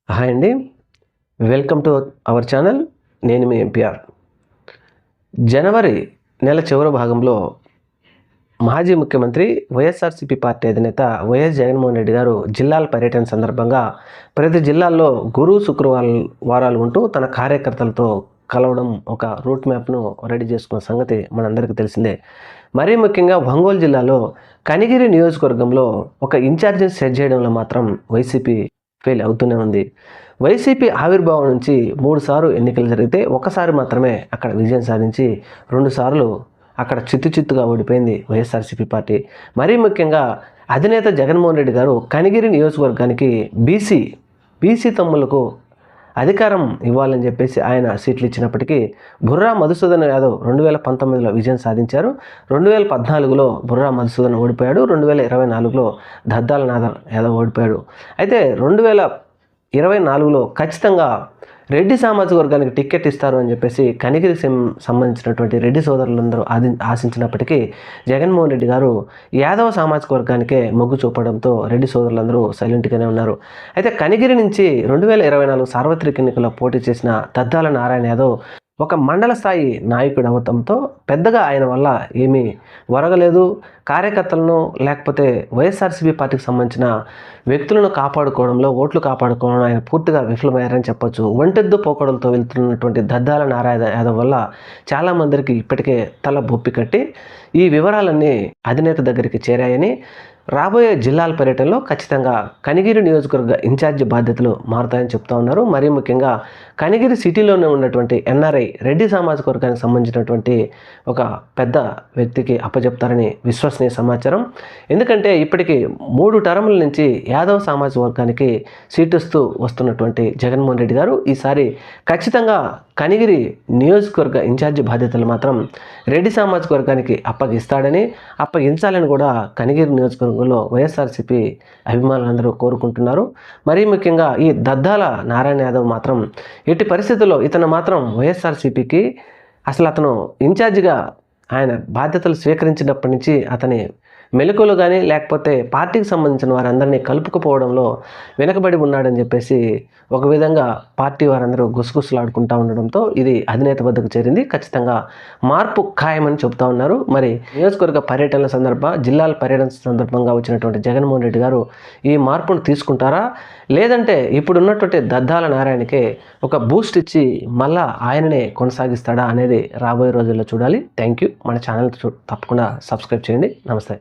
Hi అండి, welcome to our channel. నేను మీ MPR. జనవరి నెల చివరి భాగంలో మాజీ ముఖ్యమంత్రి వైఎస్ఆర్సీపీ పార్టీ అధినేత వైఎస్ జగన్మోహన్ రెడ్డి గారు జిల్లాల పర్యటన సందర్భంగా ప్రతి జిల్లాల్లో గురు శుక్రవారాలు ఉంటూ తన కార్యకర్తలతో కలవడం, ఒక రూట్ మ్యాప్ను రెడీ చేసుకున్న సంగతి మనందరికీ తెలిసిందే. మరీ ముఖ్యంగా ఒంగోలు జిల్లాలో కనిగిరి నియోజకవర్గంలో ఒక ఇన్ఛార్జిని సెట్ చేయడంలో మాత్రం వైసీపీ ఫెయిల్ అవుతూనే ఉంది. వైసీపీ ఆవిర్భావం నుంచి 3 సార్లు ఎన్నికలు జరిగితే ఒకసారి మాత్రమే అక్కడ విజయం సాధించి 2 సార్లు అక్కడ చిత్తుగా ఓడిపోయింది వైఎస్ఆర్సీపీ పార్టీ. మరీ ముఖ్యంగా అధినేత జగన్మోహన్ రెడ్డి గారు కనిగిరి నియోజకవర్గానికి బీసీ తమ్ములకు అధికారం ఇవ్వాలని చెప్పేసి ఆయన సీట్లు ఇచ్చినప్పటికీ బుర్రా మధుసూదన్ యాదవ్ 2019లో విజయం సాధించారు. 2014లో బుర్రా మధుసూదన్ ఓడిపోయాడు. 2024లో దద్దాల నాదర్ యాదవ్ ఓడిపోయాడు. అయితే 2024లో ఖచ్చితంగా రెడ్డి సామాజిక వర్గానికి టికెట్ ఇస్తారు అని చెప్పేసి కనిగిరికి సంబంధించినటువంటి రెడ్డి సోదరులందరూ ఆశించినప్పటికీ జగన్మోహన్ రెడ్డి గారు యాదవ సామాజిక వర్గానికే మొగ్గు చూపడంతో రెడ్డి సోదరులందరూ సైలెంట్గానే ఉన్నారు. అయితే కనిగిరి నుంచి 2024 సార్వత్రిక ఎన్నికల్లో పోటీ చేసిన దద్దాల నారాయణ యాదవ్ ఒక మండల స్థాయి నాయకుడు అవడంతో పెద్దగా ఆయన వల్ల ఏమీ ఒరగలేదు. కార్యకర్తలను లేకపోతే వైఎస్ఆర్సీపీ పార్టీకి సంబంధించిన వ్యక్తులను కాపాడుకోవడంలో, ఓట్లు కాపాడుకోవడంలో ఆయన పూర్తిగా విఫలమయ్యారని చెప్పొచ్చు. ఒంటెద్దు పోకడలతో వెళ్తున్నటువంటి దద్దాల నారాయణ యాదవ్ వల్ల చాలామందికి ఇప్పటికే తల బొప్పి కట్టి ఈ వివరాలన్నీ అధినేత దగ్గరికి చేరాయని, రాబోయే జిల్లాల పర్యటనలో ఖచ్చితంగా కనిగిరి నియోజకవర్గ ఇన్ఛార్జి బాధ్యతలు మారుతాయని చెప్తా ఉన్నారు. మరీ ముఖ్యంగా కనిగిరి సిటీలోనే ఉన్నటువంటి ఎన్ఆర్ఐ రెడ్డి సామాజిక వర్గానికి సంబంధించినటువంటి ఒక పెద్ద వ్యక్తికి అప్పచెప్తారని విశ్వసనీయ సమాచారం. ఎందుకంటే ఇప్పటికీ 3 టర్ముల నుంచి యాదవ్ సామాజిక వర్గానికి సీటిస్తూ వస్తున్నటువంటి జగన్మోహన్ రెడ్డి గారు ఈసారి ఖచ్చితంగా కనిగిరి నియోజకవర్గ ఇన్ఛార్జి బాధ్యతలు మాత్రం రెడ్డి సామాజిక వర్గానికి అప్పగించాలని కూడా కనిగిరి నియోజకవర్గంలో వైఎస్ఆర్సీపీ అభిమానులందరూ కోరుకుంటున్నారు. మరీ ముఖ్యంగా ఈ దద్దాల నారాయణ యాదవ్ మాత్రం ఎట్టి పరిస్థితుల్లో ఇతను మాత్రం వైఎస్ఆర్సీపీకి అతను ఇన్ఛార్జిగా ఆయన బాధ్యతలు స్వీకరించినప్పటి నుంచి అతని మెలకువలు కానీ లేకపోతే పార్టీకి సంబంధించిన వారందరినీ కలుపుకుపోవడంలో వెనకబడి ఉన్నాడని చెప్పేసి ఒక విధంగా పార్టీ వారందరూ గుసగుసలాడుకుంటూ ఉండడంతో ఇది అధినేత వద్దకు చేరింది. ఖచ్చితంగా మార్పు ఖాయమని చెబుతూ ఉన్నారు. మరి నియోజకవర్గ జిల్లాల పర్యటన సందర్భంగా వచ్చినటువంటి జగన్మోహన్ రెడ్డి గారు ఈ మార్పును తీసుకుంటారా, లేదంటే ఇప్పుడున్నటువంటి దద్దాల నారాయణకే ఒక బూస్ట్ ఇచ్చి మళ్ళా ఆయననే కొనసాగిస్తాడా అనేది రాబోయే రోజుల్లో చూడాలి. Thank you. మన ఛానల్ తప్పకుండా సబ్స్క్రైబ్ చేయండి. నమస్తే.